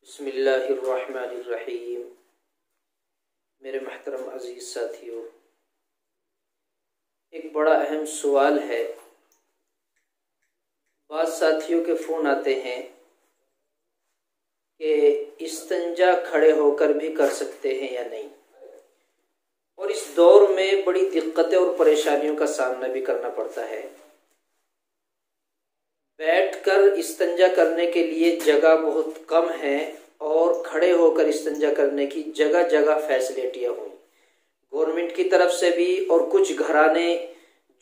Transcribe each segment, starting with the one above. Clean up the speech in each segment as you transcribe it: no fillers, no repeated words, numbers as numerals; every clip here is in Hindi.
बिस्मिल्लाहिर्रहमानिर्रहीम। मेरे महतरम अज़ीज़ साथियों, एक बड़ा अहम सवाल है। बाद साथियों के फ़ोन आते हैं कि इस्तिंजा खड़े होकर भी कर सकते हैं या नहीं, और इस दौर में बड़ी दिक्कतें और परेशानियों का सामना भी करना पड़ता है। बैठकर इस्तिंजा करने के लिए जगह बहुत कम है और खड़े होकर इस्तिंजा करने की जगह जगह फैसिलिटियाँ हुई गवर्नमेंट की तरफ से भी, और कुछ घराने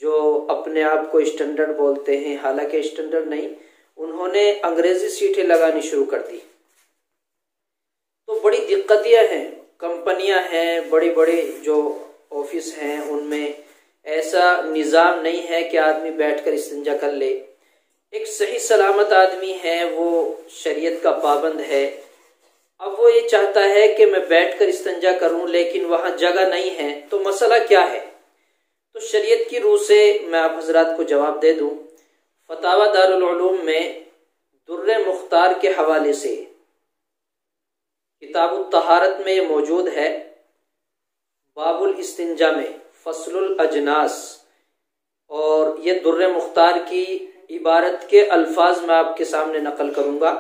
जो अपने आप को स्टैंडर्ड बोलते हैं, हालांकि स्टैंडर्ड नहीं, उन्होंने अंग्रेजी सीटें लगानी शुरू कर दी। तो बड़ी दिक्कतियाँ हैं। कंपनियां हैं, बड़ी बड़ी जो ऑफिस हैं, उनमें ऐसा निज़ाम नहीं है कि आदमी बैठकर इस्तिंजा कर ले। एक सही सलामत आदमी है, वो शरीयत का पाबंद है। अब वो ये चाहता है कि मैं बैठकर इस्तिंजा करूं, लेकिन वहां जगह नहीं है। तो मसला क्या है? तो शरीयत की रूह से मैं आप हजरात को जवाब दे दूं। फतावा दारुल उलूम में दुर्रे मुख्तार के हवाले से किताबुत तहारत में ये मौजूद है। बाबुल इस्तिंजा में फसलुल अजनास, और ये दुर्रे मुख्तार की इबारत के अल्फाज मैं आपके सामने नकल करूंगा।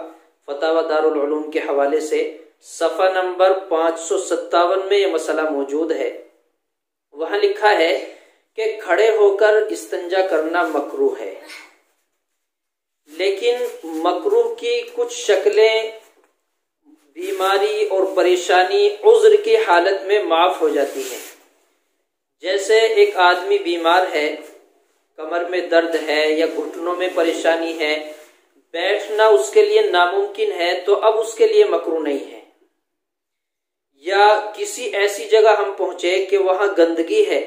फतावा दारुल उलूम के हवाले से सफ़ा नंबर 557 में ये मसला मौजूद है। वहां लिखा है कि खड़े होकर इस्तिंजा करना मकरूह है, लेकिन मकरूह की कुछ शक्लें बीमारी और परेशानी उज़्र की हालत में माफ हो जाती हैं। जैसे एक आदमी बीमार है, कमर में दर्द है या घुटनों में परेशानी है, बैठना उसके लिए नामुमकिन है, तो अब उसके लिए मकरूह नहीं है। या किसी ऐसी जगह हम पहुंचे कि वहां गंदगी है,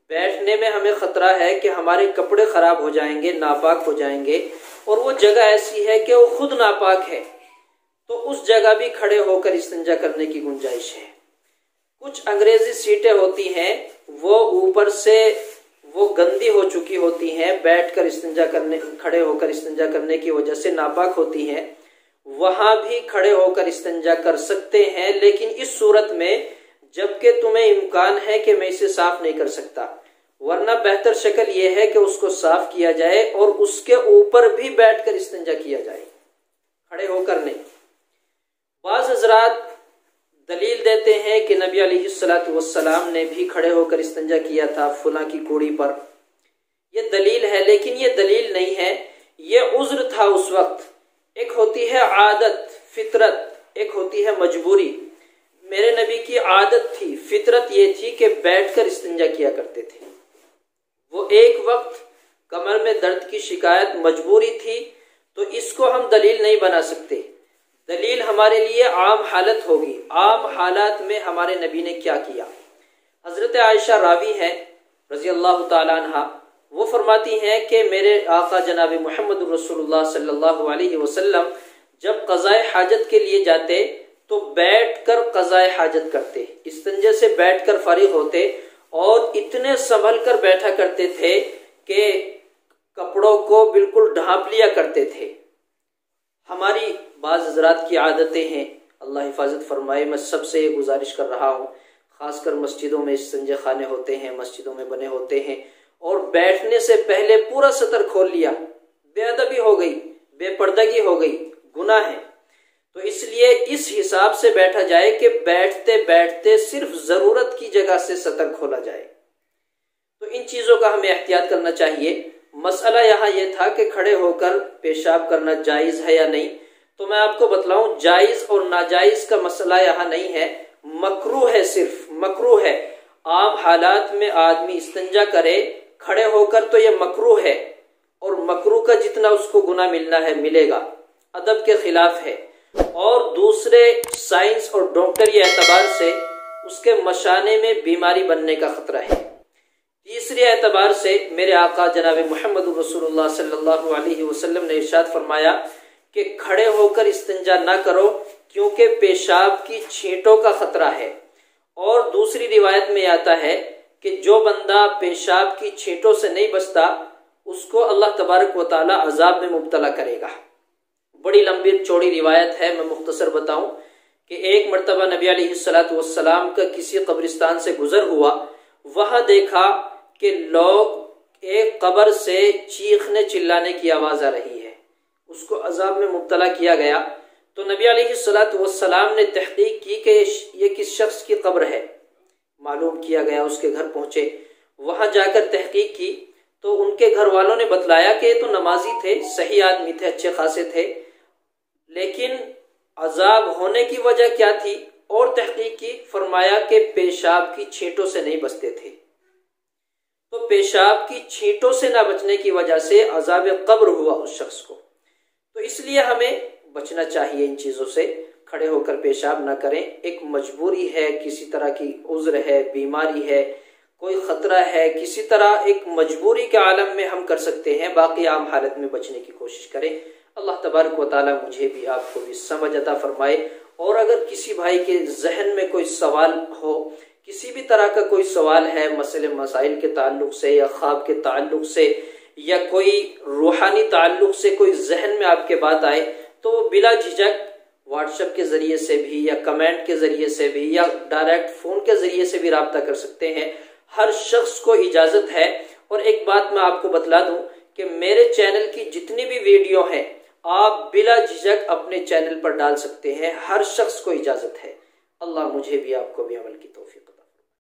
बैठने में हमें खतरा है कि हमारे कपड़े खराब हो जाएंगे, नापाक हो जाएंगे, और वो जगह ऐसी है कि वो खुद नापाक है, तो उस जगह भी खड़े होकर इस्तिंजा करने की गुंजाइश है। कुछ अंग्रेजी सीटें होती हैं, वो ऊपर से वो गंदी हो चुकी होती हैं, बैठकर इस्तिंजा करने, खड़े होकर इस्तिंजा करने की वजह से नापाक होती हैं। वहां भी खड़े होकर इस्तिंजा कर सकते हैं, लेकिन इस सूरत में जबकि तुम्हें इम्कान है कि मैं इसे साफ नहीं कर सकता, वरना बेहतर शक्ल यह है कि उसको साफ किया जाए और उसके ऊपर भी बैठकर इस्तिंजा किया जाए, खड़े होकर नहीं। बाज़ हज़रात दलील देते हैं कि नबी अलैहिस्सलातु वस्सलाम ने भी खड़े होकर इस्तिंजा किया था फुला की कोड़ी पर। यह दलील है, लेकिन यह दलील नहीं है, यह उज़्र था उस वक्त। एक होती है आदत, फितरत, एक होती है मजबूरी। मेरे नबी की आदत थी, फितरत ये थी कि बैठकर इस्तिंजा किया करते थे। वो एक वक्त कमर में दर्द की शिकायत मजबूरी थी, तो इसको हम दलील नहीं बना सकते। दलील हमारे लिए आम हालत होगी, आम हालात में हमारे नबी ने क्या किया। हजरत आयशा रावी है रजी अल्लाह ताला अन्हा, वो फरमाती हैं कि मेरे आका जनाब मोहम्मद रसूलुल्लाह सल्लल्लाहु अलैहि वसल्लम जब क़ज़ाए हाजत के लिए जाते तो बैठकर क़ज़ाए हाजत करते, इस्तिंजे से बैठकर फारिग होते, और इतने संभल कर बैठा करते थे कि कपड़ों को बिल्कुल ढांप लिया करते थे। हमारी बाज़ हज़रात की आदतें हैं, अल्लाह हिफाजत फरमाए। मैं सबसे ये गुजारिश कर रहा हूँ, खासकर मस्जिदों में इस्तिंजे खाने होते हैं, मस्जिदों में बने होते हैं, और बैठने से पहले पूरा सतर खोल लिया, बेअदबी हो गई, बेपर्दगी हो गई, गुनाह है। तो इसलिए इस हिसाब से बैठा जाए कि बैठते बैठते सिर्फ ज़रूरत की जगह से सतर खोला जाए। तो इन चीज़ों का हमें एहतियात करना चाहिए। मसला यहाँ यह था कि खड़े होकर पेशाब करना जायज़ है या नहीं, तो मैं आपको बतलाऊं, जायज़ और नाजायज़ का मसला यहाँ नहीं है, मकरूह है, सिर्फ मकरूह है। आम हालात में आदमी इस्तिंजा करे खड़े होकर तो यह मकरूह है, और मकरूह का जितना उसको गुनाह मिलना है मिलेगा, अदब के खिलाफ है। और दूसरे साइंस और डॉक्टरी एतबार से उसके मशाने में बीमारी बनने का खतरा है। तीसरे एतबार से मेरे आका जनाब मोहम्मद रसूलुल्लाह सल्लल्लाहु अलैहि वसल्लम ने इरशाद फरमाया कि खड़े होकर इस्तिंजा ना करो, क्योंकि पेशाब की छींटों का खतरा है। और दूसरी रिवायत में आता है कि जो बंदा पेशाब की छींटों से नहीं बचता, उसको अल्लाह तबारक व तआला अजाब में मुब्तला करेगा। बड़ी लंबी चौड़ी रिवायत है, मैं मुख्तसर बताऊं कि एक मर्तबा नबी अलैहिस्सलातु वस्सलाम का किसी कब्रिस्तान से गुजर हुआ, वहां देखा कि लोग एक कब्र से चीखने चिल्लाने की आवाज आ रही है, उसको अजाब में मुब्तला किया गया। तो नबी अलैहिस्सलातु वस्सलाम ने तहकीक की कि ये किस शख्स की कब्र है, मालूम किया गया, उसके घर पहुंचे, वहां जाकर तहकीक की तो उनके घर वालों ने बतलाया कि ये तो नमाजी थे, सही आदमी थे, अच्छे खासे थे, लेकिन अजाब होने की वजह क्या थी, और तहकीक की, फरमाया कि पेशाब की छींटों से नहीं बचते थे। तो पेशाब की छींटों से ना बचने की वजह से अजाब कब्र हुआ उस शख्स को। तो इसलिए हमें बचना चाहिए इन चीजों से, खड़े होकर पेशाब ना करें। एक मजबूरी है, किसी तरह की उज्र है, बीमारी है, कोई खतरा है, किसी तरह एक मजबूरी के आलम में हम कर सकते हैं, बाकी आम हालत में बचने की कोशिश करें। अल्लाह तबारक व तआला मुझे भी आपको भी समझ अता फरमाए। और अगर किसी भाई के जहन में कोई सवाल हो, किसी भी तरह का कोई सवाल है, मसले मसाइल के ताल्लुक से या ख्वाब के ताल्लुक से या कोई रूहानी ताल्लुक से कोई जहन में आपके बात आए, तो बिला झिझक व्हाट्सएप के जरिए से भी या कमेंट के जरिए से भी या डायरेक्ट फोन के जरिए से भी राब्ता कर सकते हैं। हर शख्स को इजाजत है। और एक बात मैं आपको बतला दूं कि मेरे चैनल की जितनी भी वीडियो हैं आप बिला झिझक अपने चैनल पर डाल सकते हैं, हर शख्स को इजाजत है। अल्लाह मुझे भी आपको भी अमल की तौफीक